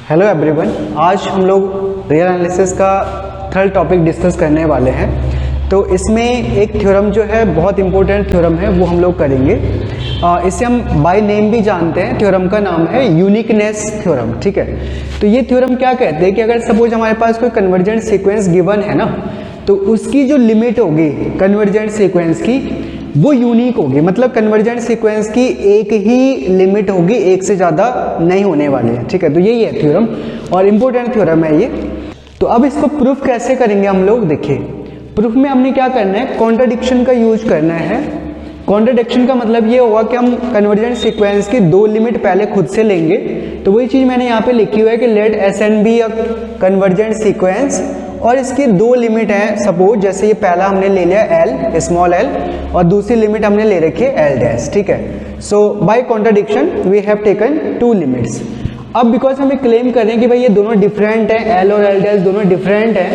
Hello everyone, आज हम लोग रियल एनालिसिस का थर्ड टॉपिक डिस्कस करने वाले हैं। तो इसमें एक थ्योरम जो है बहुत इंपॉर्टेंट थ्योरम है, वो हम लोग करेंगे। इसे हम बाय नेम भी जानते हैं। थ्योरम का नाम है यूनिकनेस थ्योरम। ठीक है, तो ये थ्योरम क्या कहते हैं कि अगर सपोज हमारे पास कोई कन्वर्जेंट सीक्वेंस गिवन है ना, तो उसकी जो लिमिट होगी कन्वर्जेंट सीक्वेंस की वो यूनिक होगी। मतलब कन्वर्जेंट सीक्वेंस की एक ही लिमिट होगी, एक से ज़्यादा नहीं होने वाली है। ठीक है, तो यही है थ्योरम और इम्पोर्टेंट थ्योरम है ये। तो अब इसको प्रूफ कैसे करेंगे हम लोग, देखिए प्रूफ में हमने क्या करना है, कॉन्ट्राडिक्शन का यूज करना है। कॉन्ट्राडिक्शन का मतलब ये होगा कि हम कन्वर्जेंट सीक्वेंस की दो लिमिट पहले खुद से लेंगे। तो वही चीज़ मैंने यहाँ पे लिखी हुई है कि let S N be a convergent sequence, और इसकी दो लिमिट है। सपोज जैसे ये पहला हमने ले लिया एल, स्मॉल एल, और दूसरी लिमिट हमने ले रखी है एल डैश। ठीक है, so by contradiction we have taken two limits. अब बिकॉज हमें क्लेम कर रहे हैं कि भाई ये दोनों डिफरेंट है, एल और एल डैश दोनों डिफरेंट है,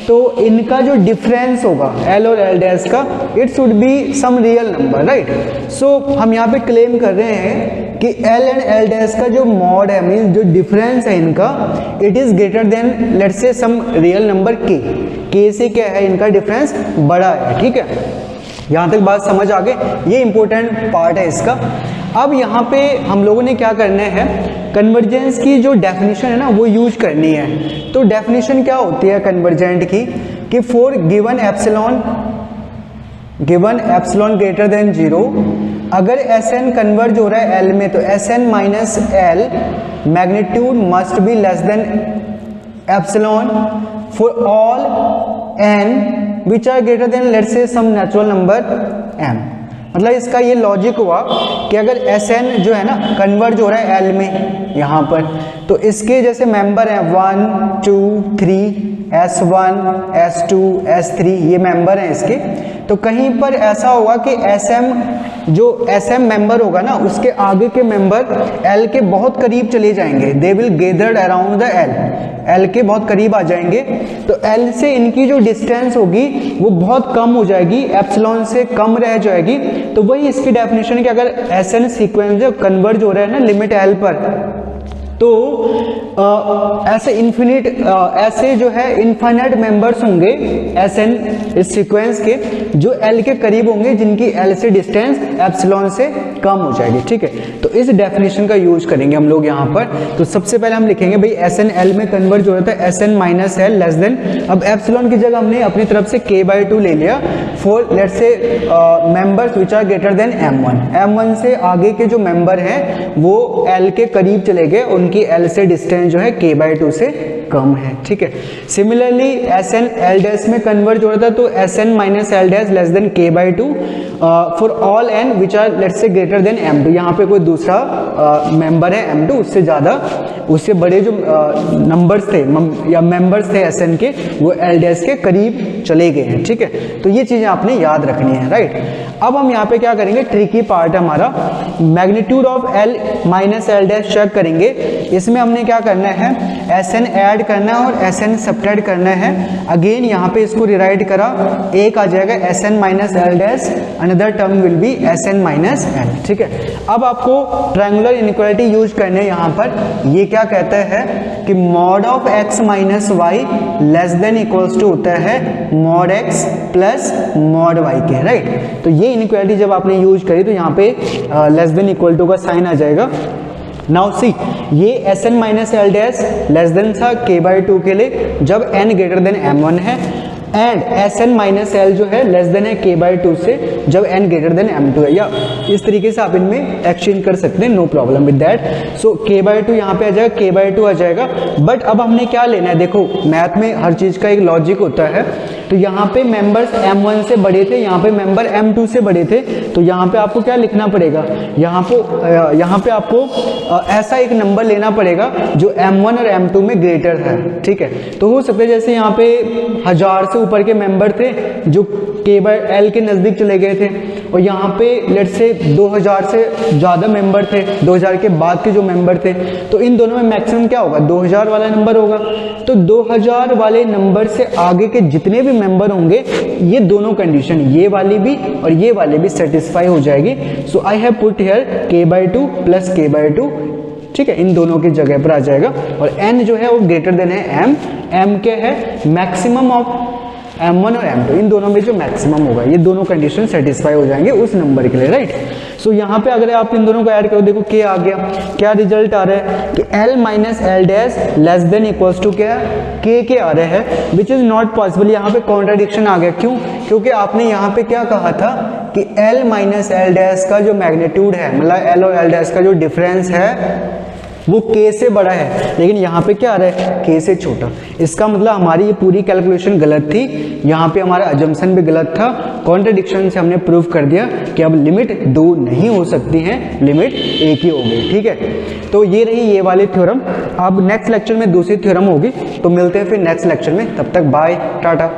तो इनका जो डिफरेंस होगा एल और एल डैश का, it should be some real number, right. So हम यहाँ पे क्लेम कर रहे हैं कि एल एंड एल डैश का जो मॉड है, मीन्स जो डिफरेंस है इनका, it is greater than let's say some real number के से क्या है इनका डिफरेंस बड़ा है। ठीक है, यहाँ तक बात समझ आ गई, ये इंपॉर्टेंट पार्ट है इसका। अब यहाँ पे हम लोगों ने क्या करना है, कन्वर्जेंस की जो डेफिनेशन है ना वो यूज करनी है। तो डेफिनेशन क्या होती है कन्वर्जेंट की, कि for given epsilon greater than 0, अगर एस एन कन्वर्ज हो रहा है एल में, तो S N minus L magnitude must be less than epsilon for all N which are greater than let's say some natural number M. मतलब इसका ये logic हुआ कि अगर एस एन जो है ना कन्वर्ज हो रहा है एल में यहाँ पर, तो इसके जैसे मेंबर हैं 1 2 3 S1 S2 S3, ये मेंबर हैं इसके। तो कहीं पर ऐसा होगा कि जो SM मेंबर होगा ना, उसके आगे के मेंबर L के बहुत करीब चले जाएंगे। They will gathered around the L के बहुत करीब आ जाएंगे। तो L से इनकी जो डिस्टेंस होगी वो बहुत कम हो जाएगी, एप्सिलॉन से कम रह जाएगी। तो वही इसकी डेफिनेशन है कि अगर SN सीक्वेंस जो कन्वर्ज हो रहा है ना लिमिट L पर, तो ऐसे ऐसे जो है इनफाइनाइट मेंबर्स होंगे एसएन इस सीक्वेंस के, जो एल के करीब होंगे, जिनकी एल से डिस्टेंस एप्सिलॉन से कम हो जाएगी। ठीक है, तो इस डेफिनेशन का यूज करेंगे हम लोग यहाँ पर। तो सबसे पहले हम लिखेंगे भाई एस एन एल में कन्वर्ज हो रहा था, S N minus L less than, अब एप्सिलॉन की जगह हमने अपनी तरफ से k/2 ले लिया for let's say members which are greater than m1 से आगे के जो मेंबर हैं वो एल के करीब चले गए, उनकी एल से डिस्टेंस जो है k/2 से कम है। ठीक है, similarly S N L dash में कन्वर्ज हो रहा था, तो S N minus L dash less than k/2 for all N which are let's say greater than m2। यहाँ पे कोई दूसरा मेंबर है m2, उससे ज़्यादा, उससे बड़े जो नंबर्स थे या मेंबर्स थे एस एन के, वो एल डैश के करीब चले गए हैं। ठीक है, तो ये चीज़ें आपने याद रखनी है, राइट। अब हम यहाँ पे क्या करेंगे, ट्रिकी पार्ट है हमारा, magnitude of L minus L dash check करेंगे। इसमें हमने क्या करना है, एस एन ऐड करना है और एस एन सब्ट्रैक्ट करना है। अगेन यहाँ पे इसको रिराइट करा, एक आ जाएगा S N minus L dash, another term will be S N minus L. ठीक है, अब आपको ट्रायंगुलर इनइक्वालिटी यूज करने हैं यहाँ पर। ये क्या कहता है कि mod of X minus Y less than equals to होता है mod X plus mod Y के, राइट। तो ये इनइक्वालिटी जब आपने यूज करी तो यहाँ पे लेस देन इक्वल टू का साइन आ जाएगा। नाउ सी, ये S N minus L dash less than था k/2 के लिए जब n ग्रेटर देन m1 है, and S N minus L जो है लेस देन है k/2 से जब n ग्रेटर देन m2 है। या इस तरीके से आप इनमें एक्सचेंज कर सकते हैं, no problem with that. So k/2 यहाँ पे आ जाएगा, k/2 आ जाएगा। बट अब हमने क्या लेना है, देखो मैथ में हर चीज़ का एक लॉजिक होता है। तो यहाँ पे मेंबर्स m1 से बड़े थे, यहाँ पे मेंबर m2 से बड़े थे, तो यहाँ पे आपको क्या लिखना पड़ेगा, यहाँ पे आपको ऐसा एक नंबर लेना पड़ेगा जो m1 और m2 में ग्रेटर है। ठीक है, तो हो सकता है जैसे यहाँ पे 1000 से ऊपर के मेंबर थे जो k/l के नज़दीक चले गए थे, और यहाँ पे लेट्स से 2000 से ज़्यादा मेंबर थे, 2000 के बाद के जो मेंबर थे, तो इन दोनों में मैक्सिमम क्या होगा, 2000 वाला नंबर होगा। तो 2000 वाले नंबर से आगे के जितने भी मेंबर होंगे, ये दोनों कंडीशन, ये वाली भी और ये वाली भी सेटिस्फाई हो जाएगी। So I have put here k/2 plus k/2 ठीक है, इन दोनों की जगह पर आ जाएगा। और n जो है वो ग्रेटर देन है m क्या है मैक्सिमम ऑफ m1 और m2, इन दोनों में जो मैक्सिमम होगा, ये दोनों कंडीशन सेटिस्फाई हो जाएंगे उस नंबर के लिए, राइट। सो यहाँ पे अगर आप इन दोनों को ऐड करो, देखो k आ गया, क्या रिजल्ट आ रहा है कि l minus L dash less than equals to क्या k आ रहा है, विच इज नॉट पॉसिबल। यहाँ पे कॉन्ट्राडिक्शन आ गया, क्यों? क्योंकि आपने यहाँ पे क्या कहा था कि l माइनस एल डैश का जो मैग्नीट्यूड है, मतलब l और l डैश का जो डिफरेंस है वो k से बड़ा है, लेकिन यहाँ पे क्या आ रहा है k से छोटा। इसका मतलब हमारी ये पूरी कैलकुलेशन गलत थी, यहाँ पे हमारा अजम्पशन भी गलत था। कॉन्ट्रडिक्शन से हमने प्रूव कर दिया कि अब लिमिट 2 नहीं हो सकती हैं, लिमिट 1 ही हो गई, ठीक है। तो ये रही ये वाली थ्योरम। अब नेक्स्ट लेक्चर में दूसरी थ्योरम होगी, तो मिलते हैं फिर नेक्स्ट लेक्चर में, तब तक बाय टाटा।